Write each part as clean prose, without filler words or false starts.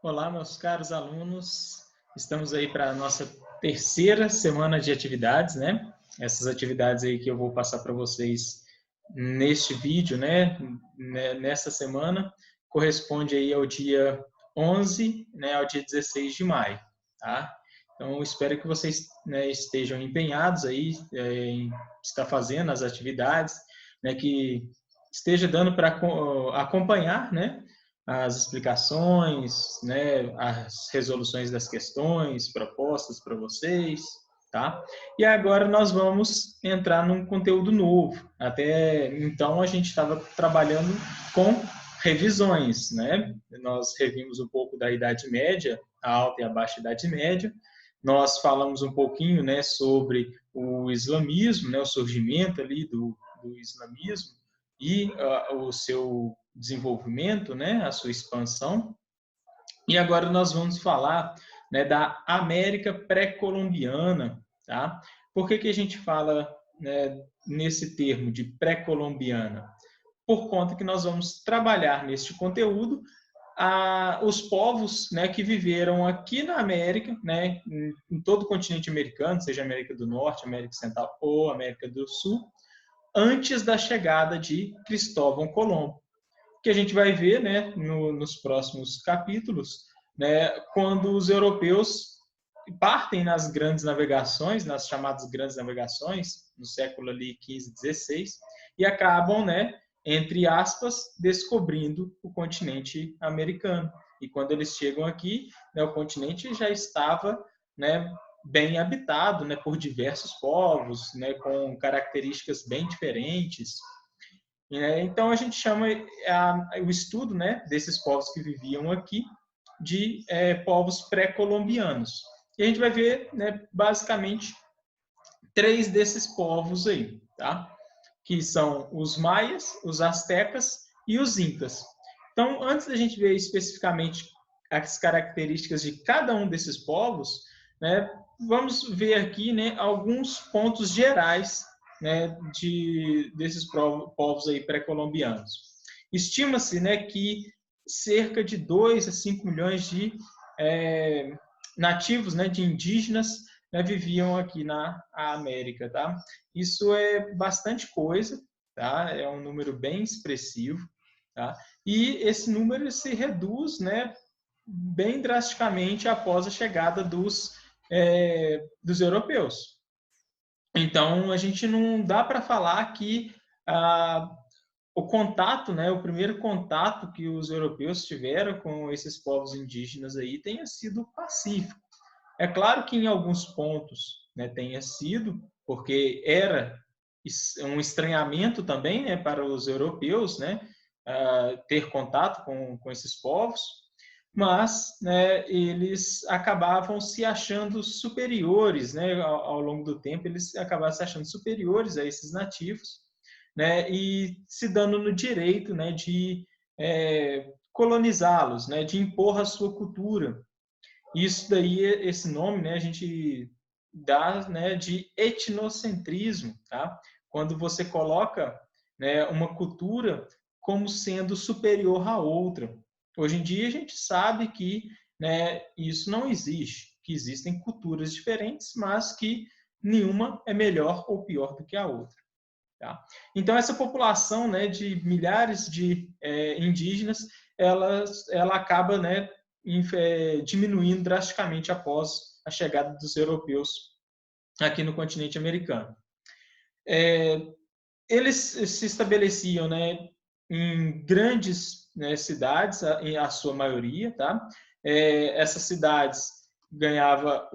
Olá, meus caros alunos. Estamos aí para a nossa terceira semana de atividades, né? Essas atividades aí que eu vou passar para vocês neste vídeo, né? Nessa semana, corresponde aí ao dia 11, né? Ao dia 16 de maio, tá? Então, espero que vocês, né, estejam empenhados aí em estar fazendo as atividades, né? Que esteja dando para acompanhar, né? As explicações, né, as resoluções das questões propostas para vocês, tá? E agora nós vamos entrar num conteúdo novo. Até então a gente estava trabalhando com revisões, né? Nós revimos um pouco da Idade Média, a Alta e a Baixa Idade Média. Nós falamos um pouquinho, né, sobre o islamismo, né, o surgimento ali do islamismo e o seu desenvolvimento, né, a sua expansão. E agora nós vamos falar, né, da América pré-colombiana, tá? Por que a gente fala, né, nesse termo de pré-colombiana? Por conta que nós vamos trabalhar neste conteúdo os povos, né, que viveram aqui na América, né, em todo o continente americano, seja América do Norte, América Central ou América do Sul, antes da chegada de Cristóvão Colombo, que a gente vai ver, né, nos próximos capítulos, né, quando os europeus partem nas grandes navegações, nas chamadas grandes navegações, no século ali 15, 16, e acabam, né, entre aspas, descobrindo o continente americano. E quando eles chegam aqui, né, o continente já estava, né, bem habitado, né, por diversos povos, né, com características bem diferentes. Então a gente chama o estudo, né, desses povos que viviam aqui de povos pré-colombianos. E a gente vai ver, né, basicamente três desses povos aí, tá? Que são os maias, os astecas e os incas. Então, antes da gente ver especificamente as características de cada um desses povos, né, vamos ver aqui, né, alguns pontos gerais, né, desses povos aí pré-colombianos. Estima-se, né, que cerca de 2 a 5 milhões de nativos, né, de indígenas, né, viviam aqui na América, tá? Isso é bastante coisa, tá? É um número bem expressivo, tá? E esse número se reduz, né, bem drasticamente após a chegada dos europeus. Então, a gente não dá para falar que o contato, né, o primeiro contato que os europeus tiveram com esses povos indígenas aí tenha sido pacífico. É claro que em alguns pontos, né, tenha sido, porque era um estranhamento também, né, para os europeus, né, ter contato com esses povos, mas, né, eles acabavam se achando superiores, né, ao longo do tempo, eles acabavam se achando superiores a esses nativos, né, e se dando no direito, né, de colonizá-los, né, de impor a sua cultura. Isso daí, esse nome, né, a gente dá, né, de etnocentrismo, tá? Quando você coloca, né, uma cultura como sendo superior à outra. Hoje em dia a gente sabe que, né, isso não existe, que existem culturas diferentes, mas que nenhuma é melhor ou pior do que a outra. Tá? Então essa população, né, de milhares de indígenas, ela acaba, né, diminuindo drasticamente após a chegada dos europeus aqui no continente americano. Eles se estabeleciam, né, em grandes, né, cidades, em a sua maioria, tá? Essas cidades ganhava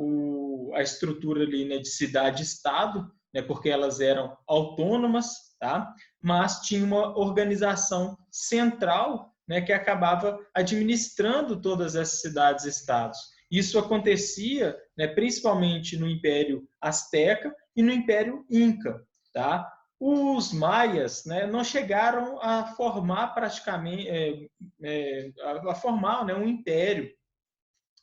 a estrutura ali, né, de cidade-estado, né, porque elas eram autônomas, tá? Mas tinha uma organização central, né, que acabava administrando todas essas cidades-estados. Isso acontecia, né, principalmente no Império Azteca e no Império Inca, tá? Os maias, né, não chegaram a formar praticamente, a formar, né, um império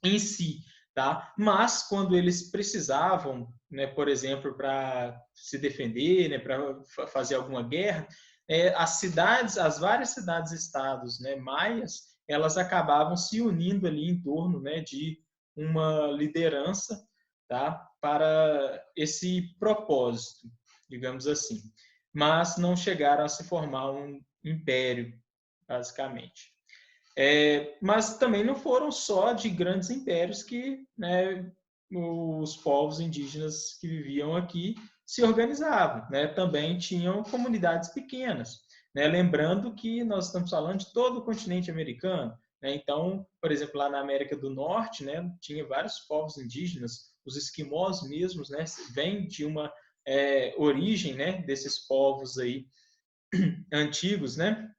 em si, tá? Mas quando eles precisavam, né, por exemplo, para se defender, né, para fazer alguma guerra, as várias cidades-estados, né, maias, elas acabavam se unindo ali em torno, né, de uma liderança, tá, para esse propósito, digamos assim. Mas não chegaram a se formar um império, basicamente. Mas também não foram só de grandes impérios que, né, os povos indígenas que viviam aqui se organizavam, né? Também tinham comunidades pequenas, né? Lembrando que nós estamos falando de todo o continente americano, né? Então, por exemplo, lá na América do Norte, né, tinha vários povos indígenas, os esquimós mesmos, né, vêm de uma origem, né, desses povos aí antigos, né?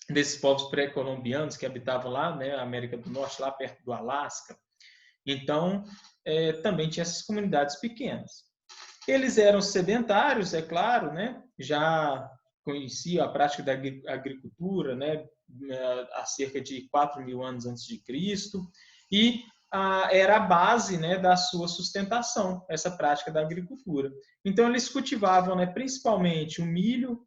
Desses povos pré-colombianos que habitavam lá, né, a América do Norte, lá perto do Alasca. Então, também tinha essas comunidades pequenas. Eles eram sedentários, é claro, né? Já conheciam a prática da agricultura, né? Há cerca de 4.000 anos antes de Cristo, e era a base, né, da sua sustentação, essa prática da agricultura. Então, eles cultivavam, né, principalmente o milho,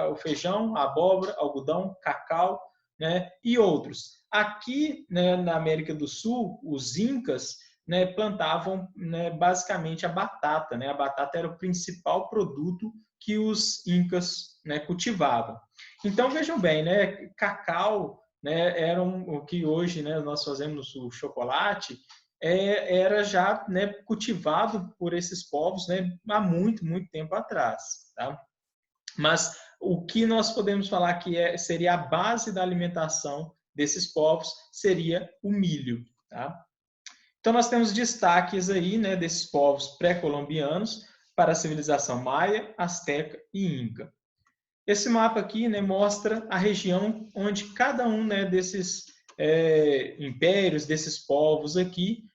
o feijão, a abóbora, algodão, cacau, né, e outros. Aqui, né, na América do Sul, os incas, né, plantavam, né, basicamente a batata. Né? A batata era o principal produto que os incas, né, cultivavam. Então, vejam bem, né, cacau, né, era o que hoje, né, nós fazemos o chocolate, era já, né, cultivado por esses povos, né, há muito, muito tempo atrás. Tá? Mas o que nós podemos falar que seria a base da alimentação desses povos seria o milho. Tá? Então, nós temos destaques aí, né, desses povos pré-colombianos para a civilização maia, asteca e inca. Esse mapa aqui, né, mostra a região onde cada um, né, desses impérios, desses povos aqui,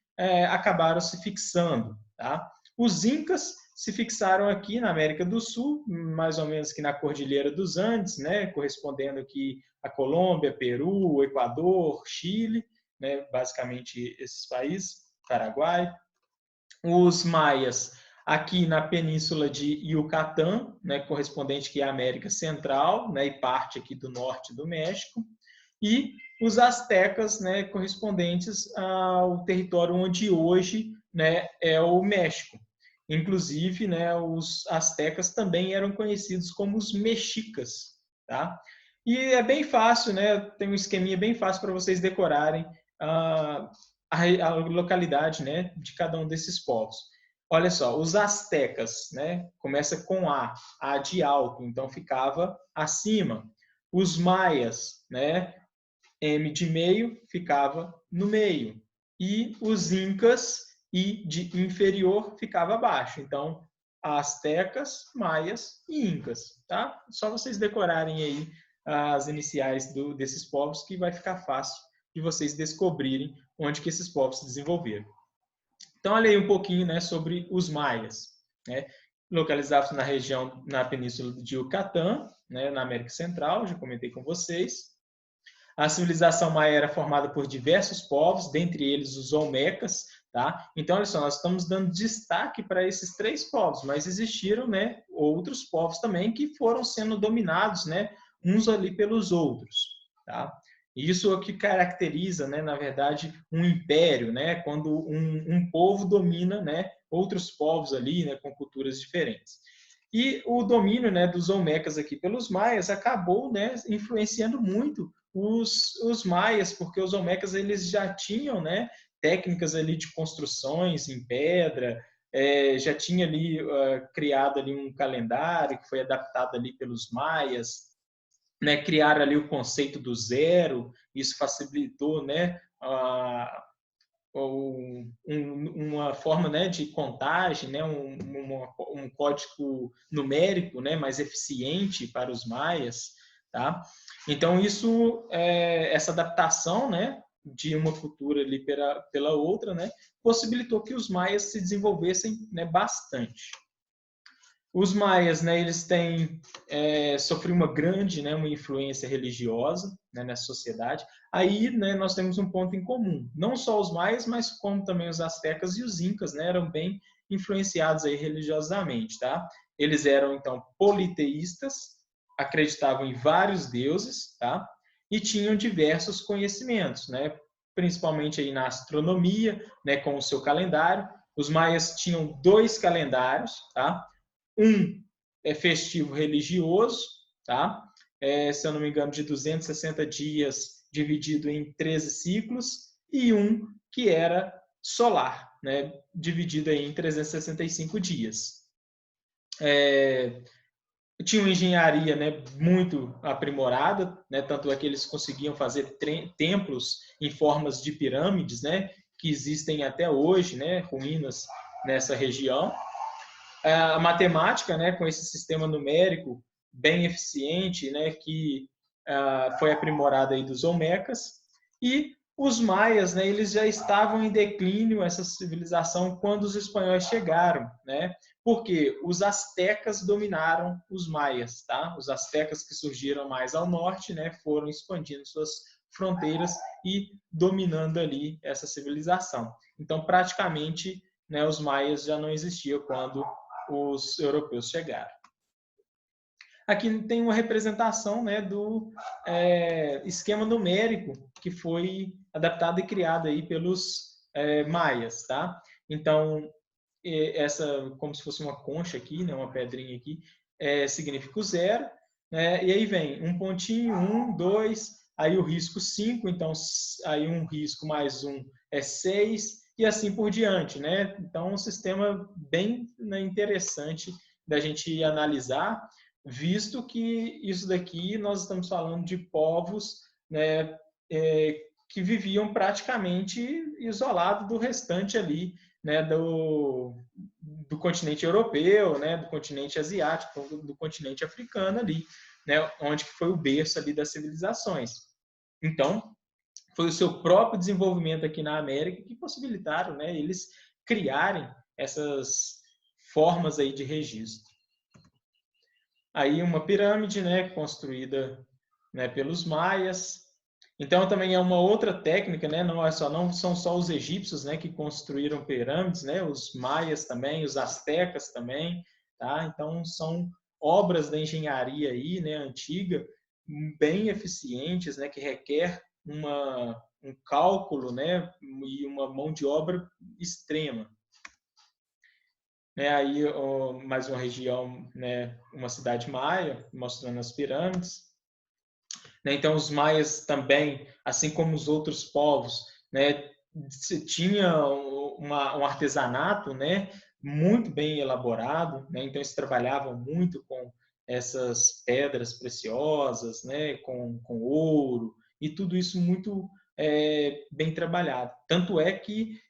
acabaram se fixando. Tá? Os incas se fixaram aqui na América do Sul, mais ou menos aqui na Cordilheira dos Andes, né, correspondendo aqui a Colômbia, Peru, Equador, Chile, né, basicamente esses países, Paraguai. Os maias aqui na península de Yucatán, né, correspondente aqui à América Central, né, e parte aqui do norte do México. E os astecas, né, correspondentes ao território onde hoje, né, é o México. Inclusive, né, os astecas também eram conhecidos como os mexicas. Tá? E é bem fácil, né, tem um esqueminha bem fácil para vocês decorarem a localidade, né, de cada um desses povos. Olha só, os astecas, né, começa com A de alto, então ficava acima. Os maias, né, M de meio, ficava no meio. E os incas, I de inferior, ficava abaixo. Então, astecas, maias e incas, tá? Só vocês decorarem aí as iniciais desses povos que vai ficar fácil de vocês descobrirem onde que esses povos se desenvolveram. Então, olha aí um pouquinho, né, sobre os maias, né? Localizados na região, na península de Yucatán, né, na América Central, já comentei com vocês. A civilização maia era formada por diversos povos, dentre eles os olmecas. Tá? Então, olha só, nós estamos dando destaque para esses 3 povos, mas existiram, né, outros povos também que foram sendo dominados, né, uns ali pelos outros. Tá? Isso é o que caracteriza, né, na verdade, um império, né, quando um povo domina, né, outros povos ali, né, com culturas diferentes. E o domínio, né, dos olmecas aqui pelos maias acabou, né, influenciando muito os maias, porque os olmecas eles já tinham, né, técnicas ali de construções em pedra, já tinha ali criado ali um calendário que foi adaptado ali pelos maias, né, criaram ali o conceito do zero, isso facilitou, né, uma forma, né, de contagem, né, um código numérico, né, mais eficiente para os maias, tá? Então isso, essa adaptação, né, de uma cultura ali pela outra, né, possibilitou que os maias se desenvolvessem, né, bastante. Os maias, né, eles têm sofrido uma grande, né, uma influência religiosa, né, nessa sociedade. Aí, né, nós temos um ponto em comum. Não só os maias, mas como também os astecas e os incas, né, eram bem influenciados aí religiosamente, tá? Eles eram então politeístas, acreditavam em vários deuses, tá? e tinham diversos conhecimentos, né? Principalmente aí na astronomia, né, com o seu calendário. Os maias tinham 2 calendários, tá? Um é festivo religioso, tá? Se eu não me engano, de 260 dias dividido em 13 ciclos, e um que era solar, né? Dividido aí em 365 dias. Tinha uma engenharia, né, muito aprimorada, né, tanto é que eles conseguiam fazer templos em formas de pirâmides, né, que existem até hoje, né, ruínas nessa região. A matemática, né, com esse sistema numérico bem eficiente, né, que foi aprimorada aí dos Olmecas, e os maias, né, eles já estavam em declínio, essa civilização, quando os espanhóis chegaram, né, porque os astecas dominaram os maias, tá? Os astecas que surgiram mais ao norte, né, foram expandindo suas fronteiras e dominando ali essa civilização. Então, praticamente, né, os maias já não existiam quando os europeus chegaram. Aqui tem uma representação, né, do esquema numérico que foi adaptado e criado aí pelos maias, tá? Então, essa, como se fosse uma concha aqui, né, uma pedrinha aqui, significa o 0, né? E aí vem um pontinho, 1, 2, aí o risco 5, então aí um risco mais 1 é 6, e assim por diante, né? Então, um sistema bem, né, interessante da gente analisar, visto que isso daqui nós estamos falando de povos, né, que viviam praticamente isolados do restante ali, né, do continente europeu, né, do continente asiático, do continente africano ali, né, onde que foi o berço ali das civilizações. Então, foi o seu próprio desenvolvimento aqui na América que possibilitaram, né, eles criarem essas formas aí de registro. Aí uma pirâmide, né, construída, né, pelos maias. Então também é uma outra técnica, né, não são só os egípcios, né, que construíram pirâmides, né, os maias também, os astecas também, tá? Então são obras da engenharia aí, né, antiga, bem eficientes, né, que requer um cálculo, né, e uma mão de obra extrema. Aí mais uma região, né, uma cidade maia, mostrando as pirâmides. Então os maias também, assim como os outros povos, né, tinha um artesanato, né, muito bem elaborado, né, então eles trabalhavam muito com essas pedras preciosas, né, com ouro, e tudo isso muito bem trabalhado. Tanto é que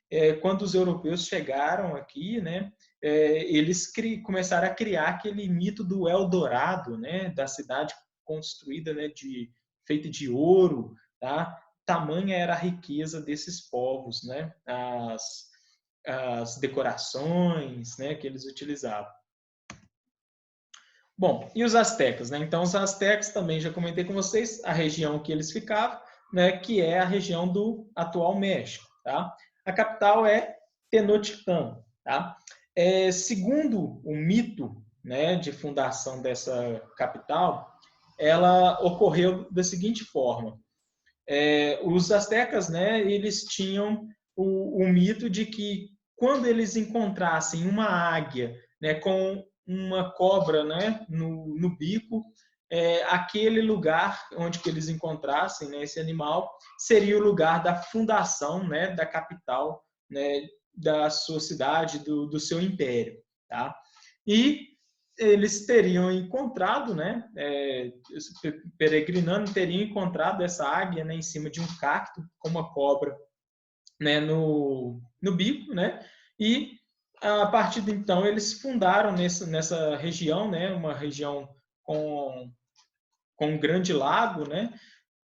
quando os europeus chegaram aqui, né, eles começaram a criar aquele mito do Eldorado, né, da cidade construída, né, feita de ouro, tá? Tamanha era a riqueza desses povos, né? As decorações, né, que eles utilizavam. Bom, e os astecas, né? Então, os astecas também já comentei com vocês a região que eles ficavam, né, que é a região do atual México, tá? A capital é Tenochtitlan, tá? Segundo o mito, né, de fundação dessa capital, ela ocorreu da seguinte forma: os astecas, né, eles tinham o mito de que quando eles encontrassem uma águia, né, com uma cobra, né, no bico, aquele lugar onde que eles encontrassem, né, esse animal seria o lugar da fundação, né, da capital, né, da sua cidade, do seu império, tá? E eles teriam encontrado, né, peregrinando, teriam encontrado essa águia, né, em cima de um cacto com uma cobra, né, no bico, né, e a partir de então eles fundaram nessa região, né, uma região com um grande lago, né,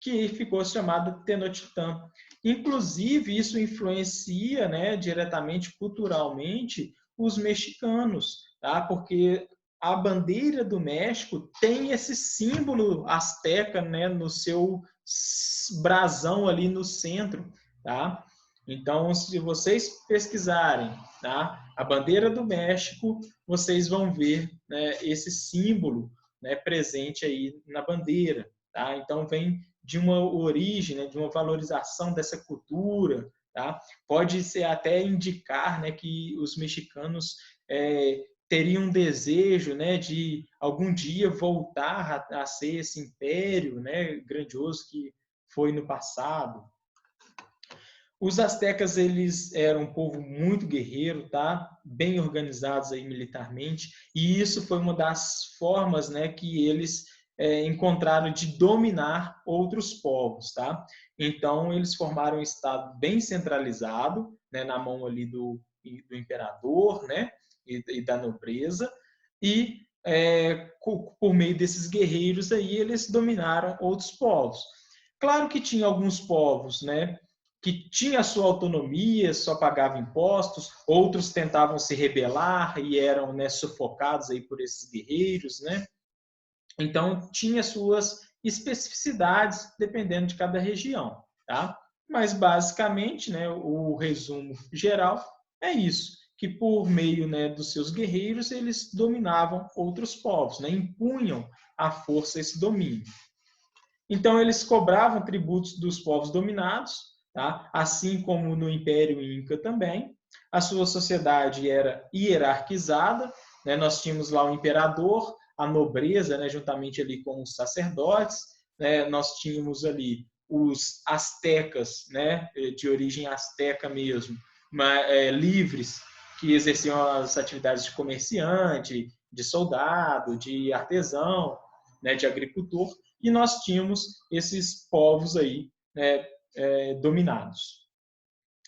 que ficou chamada Tenochtitlan. Inclusive, isso influencia, né, diretamente culturalmente os mexicanos, tá? Porque a bandeira do México tem esse símbolo asteca, né, no seu brasão ali no centro, tá? Então, se vocês pesquisarem, tá, a bandeira do México, vocês vão ver, né, esse símbolo, né, presente aí na bandeira, tá? Então vem de uma origem, né, de uma valorização dessa cultura, tá? Pode ser até indicar, né, que os mexicanos teriam um desejo, né, de algum dia voltar a ser esse império, né, grandioso que foi no passado. Os astecas, eles eram um povo muito guerreiro, tá? Bem organizados aí militarmente, e isso foi uma das formas, né, que eles encontraram de dominar outros povos, tá? Então, eles formaram um estado bem centralizado, né, na mão ali do imperador, né, e da nobreza, e por meio desses guerreiros aí, eles dominaram outros povos. Claro que tinha alguns povos, né, que tinha a sua autonomia, só pagava impostos, outros tentavam se rebelar e eram, né, sufocados aí por esses guerreiros, né? Então tinha suas especificidades dependendo de cada região, tá? Mas basicamente, né, o resumo geral é isso, que por meio, né, dos seus guerreiros eles dominavam outros povos, né, impunham à força esse domínio. Então eles cobravam tributos dos povos dominados, tá? Assim como no Império Inca também. A sua sociedade era hierarquizada, né? Nós tínhamos lá o imperador, a nobreza, né? Juntamente ali com os sacerdotes, né? Nós tínhamos ali os astecas, né? De origem asteca mesmo, mas, livres, que exerciam as atividades de comerciante, de soldado, de artesão, né? De agricultor, e nós tínhamos esses povos aí, né, dominados.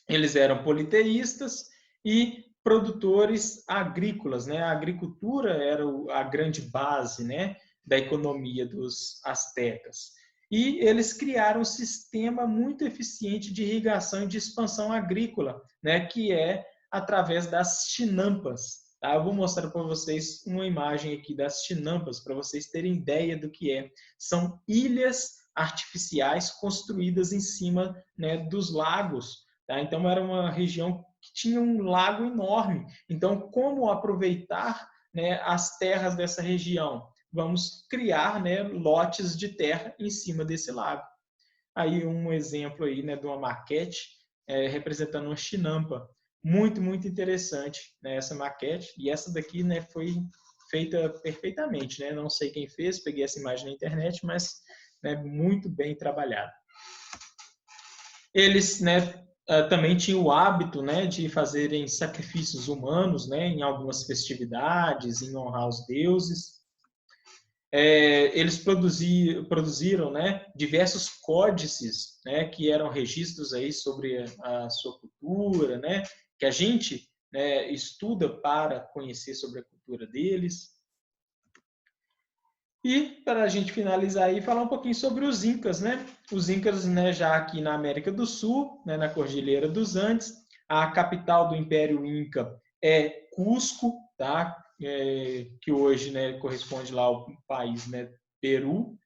Eles eram politeístas e produtores agrícolas, né? A agricultura era a grande base, né, da economia dos astecas. E eles criaram um sistema muito eficiente de irrigação e de expansão agrícola, né, que é através das chinampas. Tá? Eu vou mostrar para vocês uma imagem aqui das chinampas, para vocês terem ideia do que é. São ilhas artificiais construídas em cima, né, dos lagos. Tá? Então, era uma região que tinha um lago enorme. Então, como aproveitar, né, as terras dessa região? Vamos criar, né, lotes de terra em cima desse lago. Aí um exemplo aí, né, de uma maquete representando uma chinampa. Muito, muito interessante, né, essa maquete. E essa daqui, né, foi feita perfeitamente. Né? Não sei quem fez, peguei essa imagem na internet, mas, né, muito bem trabalhada. Eles, né, também tinham o hábito, né, de fazerem sacrifícios humanos, né, em algumas festividades, em honrar os deuses. Eles produziram, né, diversos códices, né, que eram registros aí sobre a sua cultura, né, que a gente, né, estuda para conhecer sobre a cultura deles. E para a gente finalizar aí, falar um pouquinho sobre os Incas, né? Os Incas, né, já aqui na América do Sul, né, na Cordilheira dos Andes, a capital do Império Inca é Cusco, tá? Que hoje, né, corresponde lá ao país, né, Peru.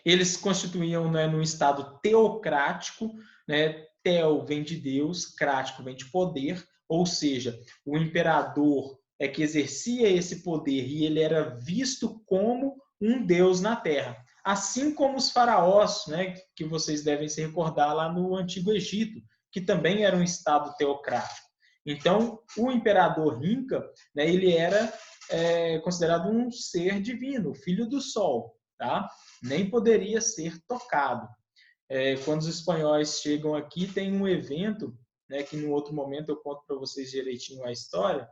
Eles constituíam, né, num estado teocrático, né? Teo vem de Deus, crático vem de poder, ou seja, o imperador é que exercia esse poder e ele era visto como um deus na terra. Assim como os faraós, né, que vocês devem se recordar lá no Antigo Egito, que também era um estado teocrático. Então, o imperador Inca, né, ele era considerado um ser divino, filho do sol, tá? Nem poderia ser tocado. Quando os espanhóis chegam aqui, tem um evento, né, que no outro momento eu conto para vocês direitinho a história,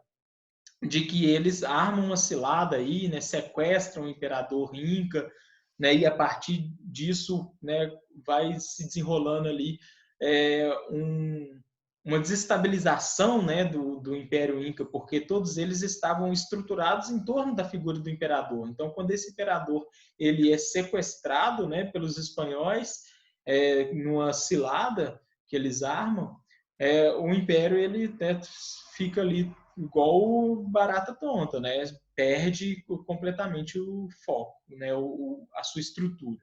de que eles armam uma cilada aí, né, sequestram o imperador Inca, né, e a partir disso, né, vai se desenrolando ali uma desestabilização, né, do Império Inca, porque todos eles estavam estruturados em torno da figura do imperador. Então, quando esse imperador ele é sequestrado, né, pelos espanhóis, numa cilada que eles armam, o império ele, né, fica ali igual barata tonta, né? Perde completamente o foco, né? A sua estrutura.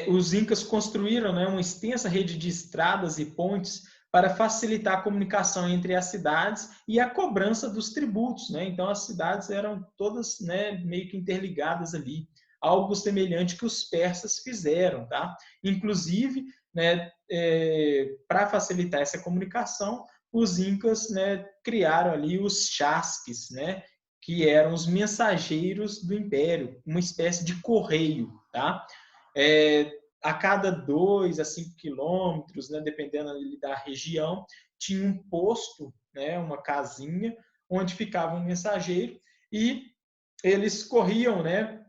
Os incas construíram, né, uma extensa rede de estradas e pontes para facilitar a comunicação entre as cidades e a cobrança dos tributos, né? Então as cidades eram todas, né, meio que interligadas ali. algo semelhante que os persas fizeram, tá? Inclusive, né, para facilitar essa comunicação, os incas, né, criaram ali os chasques, né, que eram os mensageiros do império, uma espécie de correio, tá? A cada 2 a 5 quilômetros, né, dependendo ali da região, tinha um posto, né, uma casinha, onde ficava um mensageiro e eles corriam, né,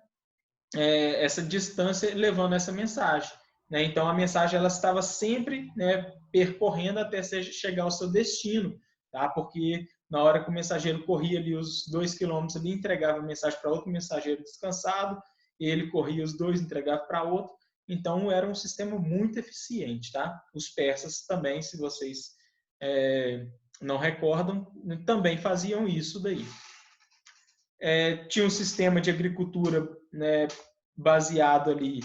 essa distância levando essa mensagem. Né? Então, a mensagem ela estava sempre, né, percorrendo até chegar ao seu destino, tá? Porque na hora que o mensageiro corria ali os 2 quilômetros, ele entregava a mensagem para outro mensageiro descansado, ele corria os 2, entregava para outro. Então, era um sistema muito eficiente. Tá? Os persas também, se vocês não recordam, também faziam isso daí. Tinha um sistema de agricultura, né, baseado ali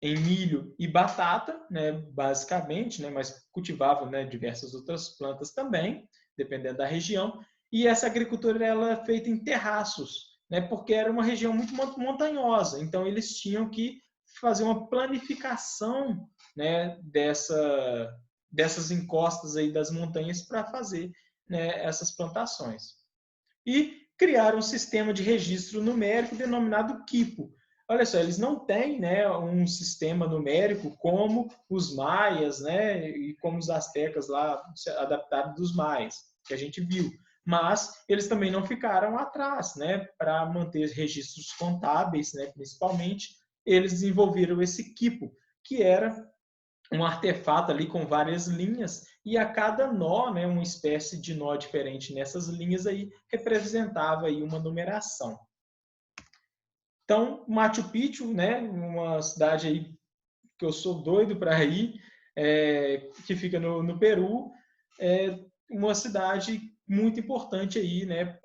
em milho e batata, né, basicamente, né, mas cultivavam, né, diversas outras plantas também, dependendo da região. E essa agricultura ela é feita em terraços, né, porque era uma região muito montanhosa. Então eles tinham que fazer uma planificação, né, dessas encostas aí das montanhas para fazer, né, essas plantações. E criaram um sistema de registro numérico denominado quipu. Olha só, eles não têm, né, um sistema numérico como os maias, né, e como os astecas lá adaptados dos maias, que a gente viu. Mas eles também não ficaram atrás, né, para manter registros contábeis, né, principalmente, eles desenvolveram esse quipu, que era um artefato ali com várias linhas e a cada nó, né, uma espécie de nó diferente nessas linhas aí representava aí uma numeração. Então, Machu Picchu, né, uma cidade aí que eu sou doido para ir, que fica no Peru, é uma cidade muito importante aí, né,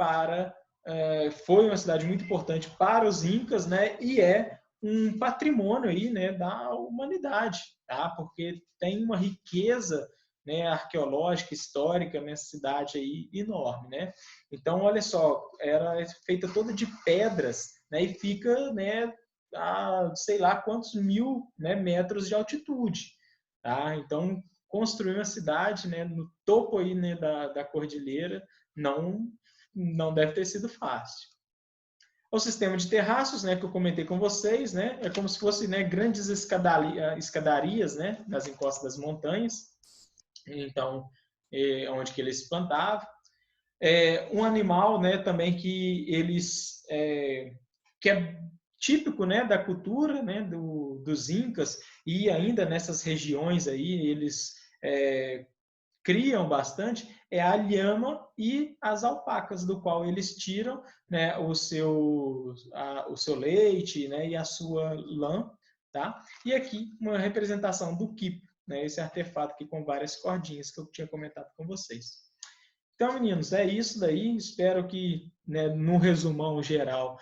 foi uma cidade muito importante para os incas, né, e é um patrimônio aí, né, da humanidade, tá? Porque tem uma riqueza, né, arqueológica, histórica nessa cidade aí enorme, né? Então, olha só, era feita toda de pedras, né, e fica, né, a sei lá quantos mil, né, metros de altitude, tá? Então, construir uma cidade, né, no topo aí, né, da cordilheira não deve ter sido fácil. O sistema de terraços, né, que eu comentei com vocês, né, é como se fosse, né, grandes escadarias, né, nas encostas das montanhas. Então, onde que eles plantavam. Um animal, né, também que eles que é típico, né, da cultura, né, dos incas e ainda nessas regiões aí eles criam bastante é a lhama e as alpacas, do qual eles tiram, né, o seu leite, né, e a sua lã, tá? E aqui uma representação do quipu, né, esse artefato aqui com várias cordinhas que eu tinha comentado com vocês. Então, meninos, é isso daí. Espero que, né, no resumão geral,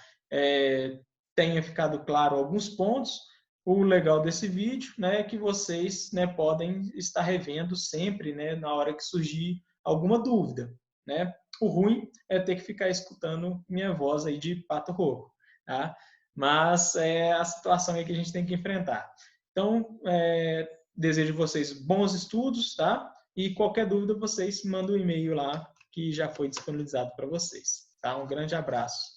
tenha ficado claro alguns pontos. O legal desse vídeo, né, é que vocês, né, podem estar revendo sempre, né, na hora que surgir alguma dúvida. Né? O ruim é ter que ficar escutando minha voz aí de pato rouco. Tá? Mas é a situação aí que a gente tem que enfrentar. Então, desejo a vocês bons estudos, tá? E qualquer dúvida, vocês mandam um e-mail lá, que já foi disponibilizado para vocês. Tá? Um grande abraço.